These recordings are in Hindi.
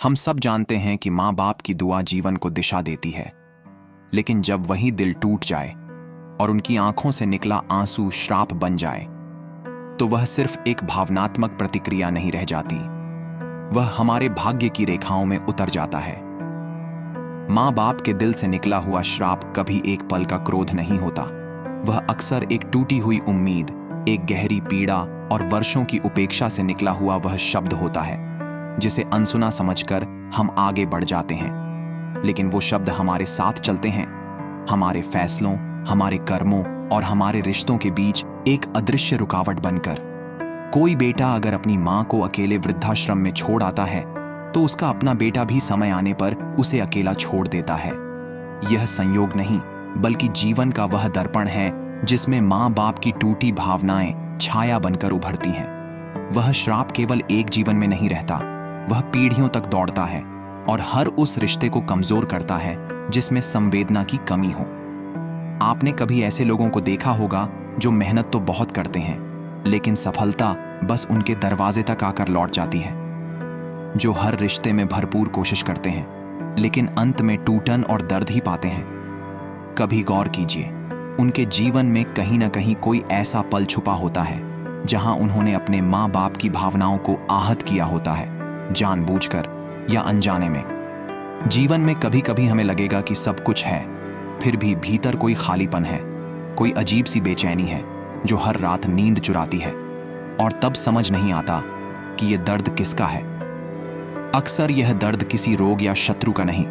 हम सब जानते हैं कि माँ बाप की दुआ जीवन को दिशा देती है, लेकिन जब वही दिल टूट जाए और उनकी आंखों से निकला आंसू श्राप बन जाए, तो वह सिर्फ एक भावनात्मक प्रतिक्रिया नहीं रह जाती, वह हमारे भाग्य की रेखाओं में उतर जाता है। माँ बाप के दिल से निकला हुआ श्राप कभी एक पल का क्रोध नहीं होता, वह अक्सर एक टूटी हुई उम्मीद, एक गहरी पीड़ा और वर्षों की उपेक्षा से निकला हुआ वह शब्द होता है जिसे अनसुना समझकर हम आगे बढ़ जाते हैं। लेकिन वो शब्द हमारे साथ चलते हैं, हमारे फैसलों, हमारे कर्मों और हमारे रिश्तों के बीच एक अदृश्य रुकावट बनकर। कोई बेटा अगर अपनी माँ को अकेले वृद्धाश्रम में छोड़ आता है, तो उसका अपना बेटा भी समय आने पर उसे अकेला छोड़ देता है। यह संयोग नहीं, बल्कि जीवन का वह दर्पण है जिसमें माँ बाप की टूटी भावनाएं छाया बनकर उभरती हैं। वह श्राप केवल एक जीवन में नहीं रहता, वह पीढ़ियों तक दौड़ता है और हर उस रिश्ते को कमजोर करता है जिसमें संवेदना की कमी हो। आपने कभी ऐसे लोगों को देखा होगा जो मेहनत तो बहुत करते हैं, लेकिन सफलता बस उनके दरवाजे तक आकर लौट जाती है। जो हर रिश्ते में भरपूर कोशिश करते हैं, लेकिन अंत में टूटन और दर्द ही पाते हैं। कभी गौर कीजिए, उनके जीवन में कहीं ना कहीं कोई ऐसा पल छुपा होता है जहां उन्होंने अपने माँ बाप की भावनाओं को आहत किया होता है, जानबूझकर या अनजाने में। जीवन में कभी कभी हमें लगेगा कि सब कुछ है, फिर भी भीतर कोई खालीपन है, कोई अजीब सी बेचैनी है जो हर रात नींद चुराती है, और तब समझ नहीं आता कि यह दर्द किसका है। अक्सर यह दर्द किसी रोग या शत्रु का नहीं,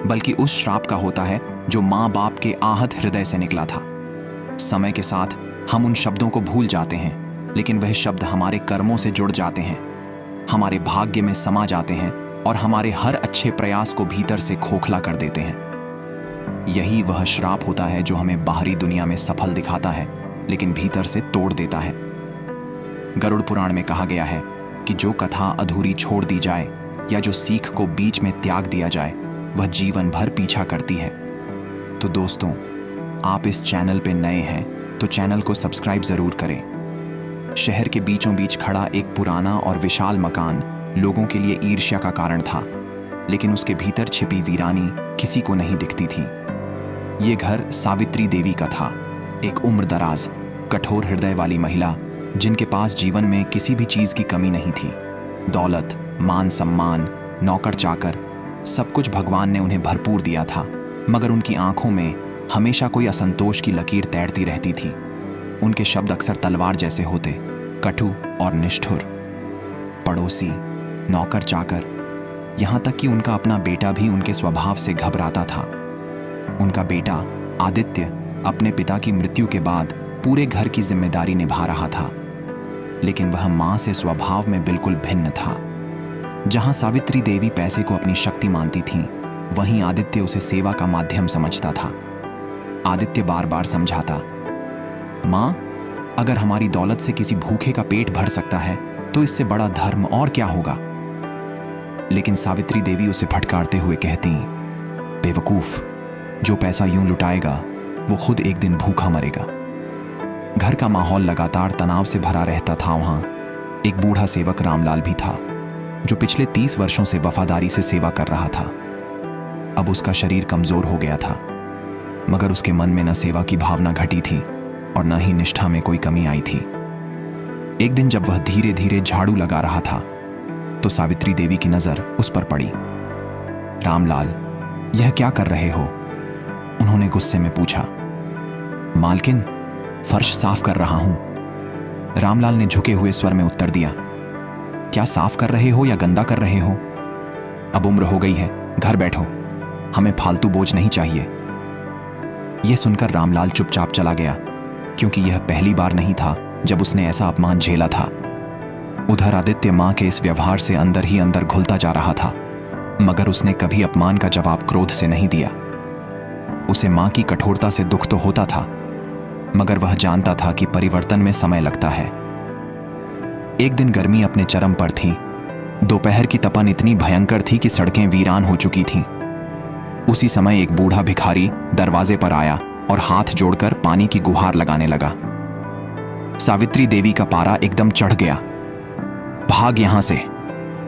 बल्कि उस श्राप का होता है जो माँ बाप के आहत हृदय से निकला था। समय के साथ हम उन शब्दों को भूल जाते हैं, लेकिन वह शब्द हमारे कर्मों से जुड़ जाते हैं, हमारे भाग्य में समा जाते हैं और हमारे हर अच्छे प्रयास को भीतर से खोखला कर देते हैं। यही वह श्राप होता है जो हमें बाहरी दुनिया में सफल दिखाता है, लेकिन भीतर से तोड़ देता है। गरुड़ पुराण में कहा गया है कि जो कथा अधूरी छोड़ दी जाए या जो सीख को बीच में त्याग दिया जाए, वह जीवन भर पीछा करती है। तो दोस्तों, आप इस चैनल पे नए हैं तो चैनल को सब्सक्राइब जरूर करें। शहर के बीचों बीच खड़ा एक पुराना और विशाल मकान लोगों के लिए ईर्ष्या का कारण था, लेकिन उसके भीतर छिपी वीरानी किसी को नहीं दिखती थी। ये घर सावित्री देवी का था, एक उम्रदराज, कठोर हृदय वाली महिला जिनके पास जीवन में किसी भी चीज की कमी नहीं थी। दौलत, मान सम्मान, नौकर चाकर, सब कुछ भगवान ने उन्हें भरपूर दिया था, मगर उनकी आंखों में हमेशा कोई असंतोष की लकीर तैरती रहती थी। उनके शब्द अक्सर तलवार जैसे होते, कटु और निष्ठुर। पड़ोसी, नौकर चाकर, यहां तक कि उनका अपना बेटा भी उनके स्वभाव से घबराता था। उनका बेटा आदित्य अपने पिता की मृत्यु के बाद पूरे घर की जिम्मेदारी निभा रहा था, लेकिन वह मां से स्वभाव में बिल्कुल भिन्न था। जहां सावित्री देवी पैसे को अपनी शक्ति मानती थीं, वहीं आदित्य उसे सेवा का माध्यम समझता था। आदित्य बार बार समझाता, मां, अगर हमारी दौलत से किसी भूखे का पेट भर सकता है तो इससे बड़ा धर्म और क्या होगा। लेकिन सावित्री देवी उसे फटकारते हुए कहती, बेवकूफ, जो पैसा यूं लुटाएगा वो खुद एक दिन भूखा मरेगा। घर का माहौल लगातार तनाव से भरा रहता था। वहां एक बूढ़ा सेवक रामलाल भी था, जो पिछले 30 वर्षों से वफादारी से सेवा कर रहा था। अब उसका शरीर कमजोर हो गया था, मगर उसके मन में न सेवा की भावना घटी थी और न ही निष्ठा में कोई कमी आई थी। एक दिन जब वह धीरे धीरे झाड़ू लगा रहा था, तो सावित्री देवी की नजर उस पर पड़ी। रामलाल, यह क्या कर रहे हो? उन्होंने गुस्से में पूछा। मालकिन, फर्श साफ कर रहा हूं। रामलाल ने झुके हुए स्वर में उत्तर दिया। क्या साफ कर रहे हो या गंदा कर रहे हो? अब उम्र हो गई है, घर बैठो, हमें फालतू बोझ नहीं चाहिए। यह सुनकर रामलाल चुपचाप चला गया, क्योंकि यह पहली बार नहीं था जब उसने ऐसा अपमान झेला था। उधर आदित्य मां के इस व्यवहार से अंदर ही अंदर घुलता जा रहा था, मगर उसने कभी अपमान का जवाब क्रोध से नहीं दिया। उसे मां की कठोरता से दुख तो होता था, मगर वह जानता था कि परिवर्तन में समय लगता है। एक दिन गर्मी अपने चरम पर थी। दोपहर की तपन इतनी भयंकर थी कि सड़कें वीरान हो चुकी थीं। उसी समय एक बूढ़ा भिखारी दरवाजे पर आया और हाथ जोड़कर पानी की गुहार लगाने लगा। सावित्री देवी का पारा एकदम चढ़ गया। भाग यहां से,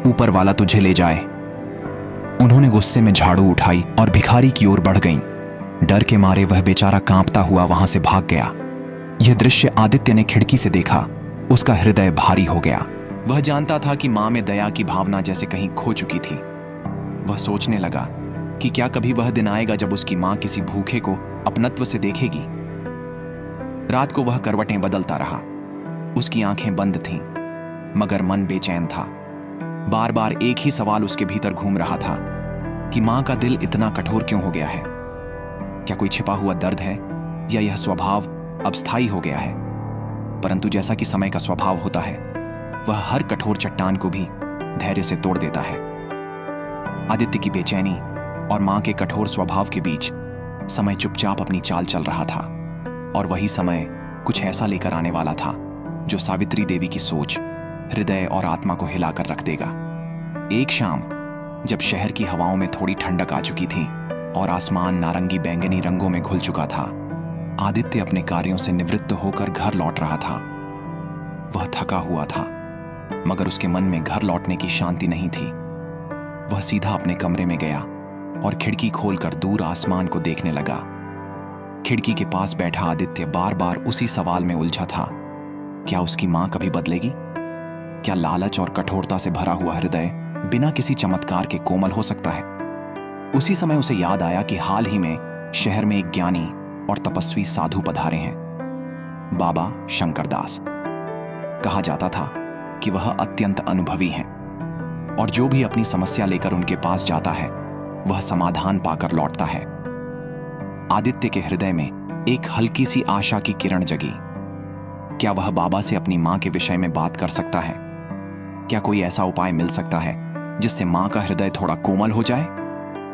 ऊपर वाला तुझे ले जाए। उन्होंने गुस्से में झाड़ू उठाई और भिखारी की ओर बढ़ गईं। डर के मारे वह बेचारा कांपता हुआ वहां से भाग गया। यह दृश्य आदित्य ने खिड़की से देखा। उसका हृदय भारी हो गया। वह जानता था कि मां में दया की भावना जैसे कहीं खो चुकी थी। वह सोचने लगा कि क्या कभी वह दिन आएगा जब उसकी मां किसी भूखे को अपनत्व से देखेगी। रात को वह करवटें बदलता रहा। उसकी आंखें बंद थीं, मगर मन बेचैन था। बार बार एक ही सवाल उसके भीतर घूम रहा था कि मां का दिल इतना कठोर क्यों हो गया है। क्या कोई छिपा हुआ दर्द है या यह स्वभाव अब स्थायी हो गया है। परंतु जैसा कि समय का स्वभाव होता है, वह हर कठोर चट्टान को भी धैर्य से तोड़ देता है। आदित्य की बेचैनी और मां के कठोर स्वभाव के बीच समय चुपचाप अपनी चाल चल रहा था, और वही समय कुछ ऐसा लेकर आने वाला था जो सावित्री देवी की सोच, हृदय और आत्मा को हिलाकर रख देगा। एक शाम जब शहर की हवाओं में थोड़ी ठंडक आ चुकी थी और आसमान नारंगी बैंगनी रंगों में घुल चुका था, आदित्य अपने कार्यों से निवृत्त होकर घर लौट रहा था। वह थका हुआ था, मगर उसके मन में घर लौटने की शांति नहीं थी। वह सीधा अपने कमरे में गया और खिड़की खोलकर दूर आसमान को देखने लगा। खिड़की के पास बैठा आदित्य बार बार उसी सवाल में उलझा था, क्या उसकी मां कभी बदलेगी? क्या लालच और कठोरता से भरा हुआ हृदय बिना किसी चमत्कार के कोमल हो सकता है? उसी समय उसे याद आया कि हाल ही में शहर में एक ज्ञानी और तपस्वी साधु पधारे हैं, बाबा शंकरदास। कहा जाता था कि वह अत्यंत अनुभवी हैं और जो भी अपनी समस्या लेकर उनके पास जाता है वह समाधान पाकर लौटता है। आदित्य के हृदय में एक हल्की सी आशा की किरण जगी। क्या वह बाबा से अपनी मां के विषय में बात कर सकता है? क्या कोई ऐसा उपाय मिल सकता है जिससे मां का हृदय थोड़ा कोमल हो जाए?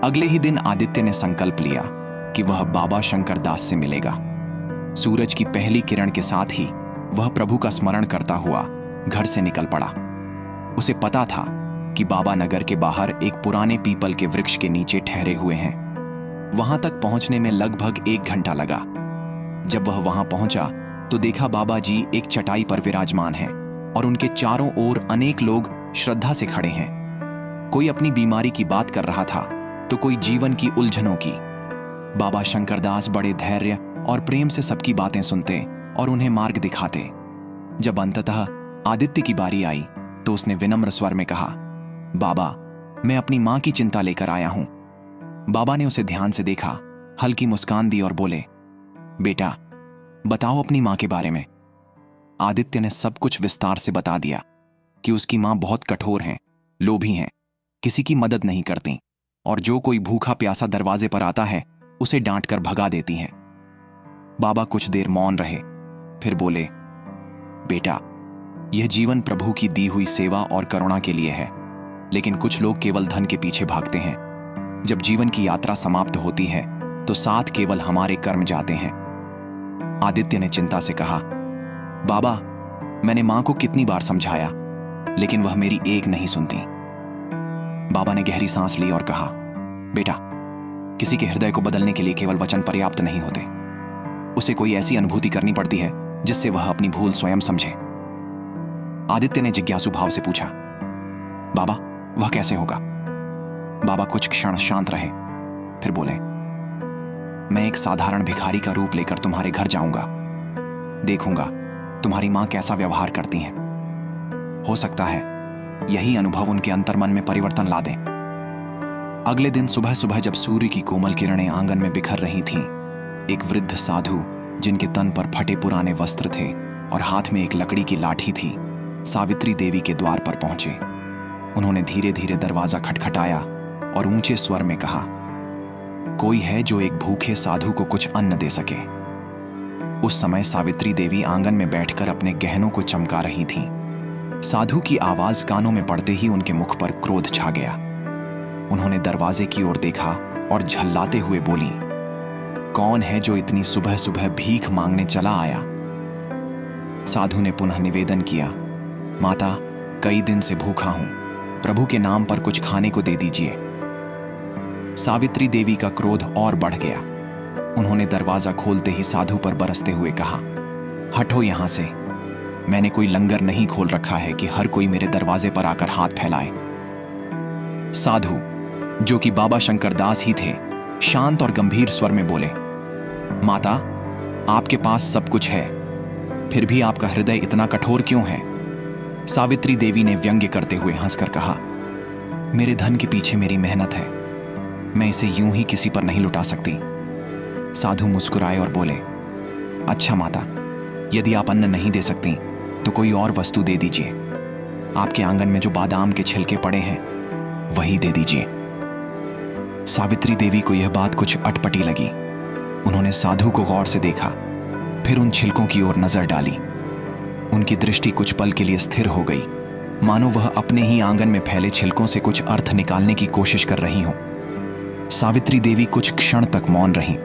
अगले ही दिन आदित्य ने संकल्प लिया कि वह बाबा शंकरदास से मिलेगा। सूरज की पहली किरण के साथ ही वह प्रभु का स्मरण करता हुआ घर से निकल पड़ा। उसे पता था कि बाबा नगर के बाहर एक पुराने पीपल के वृक्ष के नीचे ठहरे हुए हैं। वहां तक पहुंचने में लगभग 1 घंटा लगा। जब वह वहां पहुंचा तो देखा बाबा जी एक चटाई पर विराजमान हैं और उनके चारों ओर अनेक लोग श्रद्धा से खड़े हैं। कोई अपनी बीमारी की बात कर रहा था तो कोई जीवन की उलझनों की। बाबा शंकरदास बड़े धैर्य और प्रेम से सबकी बातें सुनते और उन्हें मार्ग दिखाते। जब अंततः आदित्य की बारी आई तो उसने विनम्र स्वर में कहा, बाबा, मैं अपनी मां की चिंता लेकर आया हूं। बाबा ने उसे ध्यान से देखा, हल्की मुस्कान दी और बोले, बेटा, बताओ अपनी मां के बारे में। आदित्य ने सब कुछ विस्तार से बता दिया कि उसकी मां बहुत कठोर हैं, लोभी हैं, किसी की मदद नहीं करती और जो कोई भूखा प्यासा दरवाजे पर आता है उसे डांट कर भगा देती हैं। बाबा कुछ देर मौन रहे, फिर बोले, बेटा, यह जीवन प्रभु की दी हुई सेवा और करुणा के लिए है, लेकिन कुछ लोग केवल धन के पीछे भागते हैं। जब जीवन की यात्रा समाप्त होती है तो साथ केवल हमारे कर्म जाते हैं। आदित्य ने चिंता से कहा, बाबा, मैंने मां को कितनी बार समझाया, लेकिन वह मेरी एक नहीं सुनती। बाबा ने गहरी सांस ली और कहा, बेटा, किसी के हृदय को बदलने के लिए केवल वचन पर्याप्त नहीं होते। उसे कोई ऐसी अनुभूति करनी पड़ती है जिससे वह अपनी भूल स्वयं समझे। आदित्य ने जिज्ञासु भाव से पूछा, बाबा, वह कैसे होगा? बाबा कुछ क्षण शांत रहे, फिर बोले, मैं एक साधारण भिखारी का रूप लेकर तुम्हारे घर जाऊंगा। देखूंगा तुम्हारी मां कैसा व्यवहार करती हैं। हो सकता है यही अनुभव उनके अंतर्मन में परिवर्तन ला दे। अगले दिन सुबह सुबह जब सूर्य की कोमल किरणें आंगन में बिखर रही थीं, एक वृद्ध साधु जिनके तन पर फटे पुराने वस्त्र थे और हाथ में एक लकड़ी की लाठी थी, सावित्री देवी के द्वार पर पहुंचे। उन्होंने धीरे धीरे दरवाजा खटखटाया और ऊंचे स्वर में कहा, कोई है जो एक भूखे साधु को कुछ अन्न दे सके। उस समय सावित्री देवी आंगन में बैठकर अपने गहनों को चमका रही थीं। साधु की आवाज कानों में पड़ते ही उनके मुख पर क्रोध छा गया। उन्होंने दरवाजे की ओर देखा और झल्लाते हुए बोली, कौन है जो इतनी सुबह सुबह भीख मांगने चला आया? साधु ने पुनः निवेदन किया, माता, कई दिन से भूखा हूं, प्रभु के नाम पर कुछ खाने को दे दीजिए। सावित्री देवी का क्रोध और बढ़ गया। उन्होंने दरवाजा खोलते ही साधु पर बरसते हुए कहा, हटो यहां से। मैंने कोई लंगर नहीं खोल रखा है कि हर कोई मेरे दरवाजे पर आकर हाथ फैलाए। साधु, जो कि बाबा शंकर दास ही थे, शांत और गंभीर स्वर में बोले, माता, आपके पास सब कुछ है, फिर भी आपका हृदय इतना कठोर क्यों है? सावित्री देवी ने व्यंग्य करते हुए हंसकर कहा, मेरे धन के पीछे मेरी मेहनत है, मैं इसे यूं ही किसी पर नहीं लुटा सकती। साधु मुस्कुराए और बोले, अच्छा माता, यदि आप अन्न नहीं दे सकती तो कोई और वस्तु दे दीजिए। आपके आंगन में जो बादाम के छिलके पड़े हैं वही दे दीजिए। सावित्री देवी को यह बात कुछ अटपटी लगी। उन्होंने साधु को गौर से देखा, फिर उन छिलकों की ओर नजर डाली। उनकी दृष्टि कुछ पल के लिए स्थिर हो गई, मानो वह अपने ही आंगन में फैले छिलकों से कुछ अर्थ निकालने की कोशिश कर रही हों। सावित्री देवी कुछ क्षण तक मौन रहीं।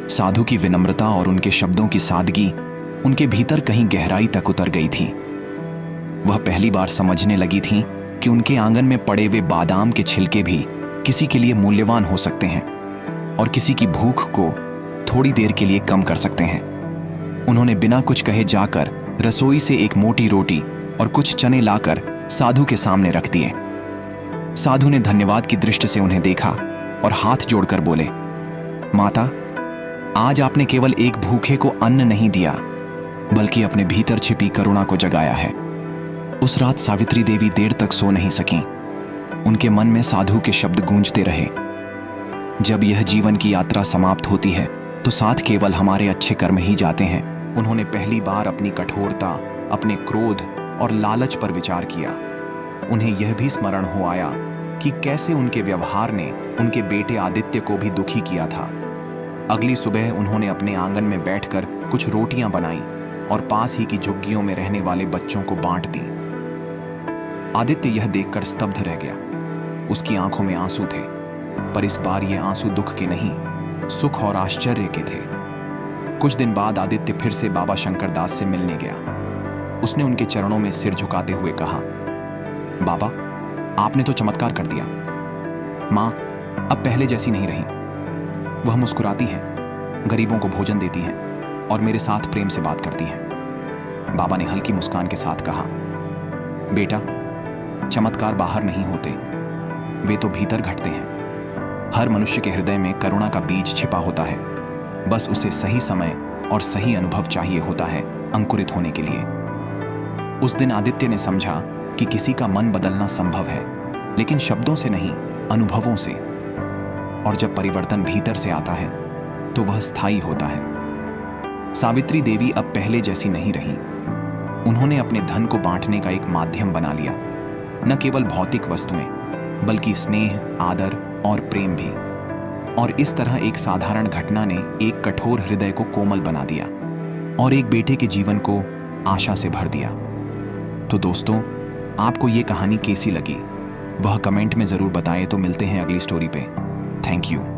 साधु की विनम्रता और उनके शब्दों की सादगी उनके भीतर कहीं गहराई तक उतर गई थी। वह पहली बार समझने लगी थी कि उनके आंगन में पड़े हुए बादाम के छिलके भी किसी के लिए मूल्यवान हो सकते हैं और किसी की भूख को थोड़ी देर के लिए कम कर सकते हैं। उन्होंने बिना कुछ कहे जाकर रसोई से एक मोटी रोटी और कुछ चने लाकर साधु के सामने रख दिए। साधु ने धन्यवाद की दृष्टि से उन्हें देखा और हाथ जोड़कर बोले, माता, आज आपने केवल एक भूखे को अन्न नहीं दिया, बल्कि अपने भीतर छिपी करुणा को जगाया है। उस रात सावित्री देवी देर तक सो नहीं सकीं। उनके मन में साधु के शब्द गूंजते रहे, जब यह जीवन की यात्रा समाप्त होती है तो साथ केवल हमारे अच्छे कर्म ही जाते हैं। उन्होंने पहली बार अपनी कठोरता, अपने क्रोध और लालच पर विचार किया। उन्हें यह भी स्मरण हो आया कि कैसे उनके व्यवहार ने उनके बेटे आदित्य को भी दुखी किया था। अगली सुबह उन्होंने अपने आंगन में बैठकर कुछ रोटियां बनाई और पास ही की झुग्गियों में रहने वाले बच्चों को बांट दी। आदित्य यह देखकर स्तब्ध रह गया। उसकी आंखों में आंसू थे, पर इस बार ये आंसू दुख के नहीं, सुख और आश्चर्य के थे। कुछ दिन बाद आदित्य फिर से बाबा शंकर दास से मिलने गया। उसने उनके चरणों में सिर झुकाते हुए कहा, बाबा, आपने तो चमत्कार कर दिया। मां अब पहले जैसी नहीं रही। वह मुस्कुराती हैं, गरीबों को भोजन देती हैं और मेरे साथ प्रेम से बात करती हैं। बाबा ने हल्की मुस्कान के साथ कहा, बेटा, चमत्कार बाहर नहीं होते, वे तो भीतर घटते हैं। हर मनुष्य के हृदय में करुणा का बीज छिपा होता है, बस उसे सही समय और सही अनुभव चाहिए होता है अंकुरित होने के लिए। उस दिन आदित्य ने समझा कि किसी का मन बदलना संभव है, लेकिन शब्दों से नहीं, अनुभवों से। और जब परिवर्तन भीतर से आता है तो वह स्थायी होता है। सावित्री देवी अब पहले जैसी नहीं रही। उन्होंने अपने धन को बांटने का एक माध्यम बना लिया, न केवल भौतिक वस्तुएं, बल्कि स्नेह, आदर और प्रेम भी। और इस तरह एक साधारण घटना ने एक कठोर हृदय को कोमल बना दिया और एक बेटे के जीवन को आशा से भर दिया। तो दोस्तों, आपको ये कहानी कैसी लगी वह कमेंट में जरूर बताएं। तो मिलते हैं अगली स्टोरी पे। Thank you.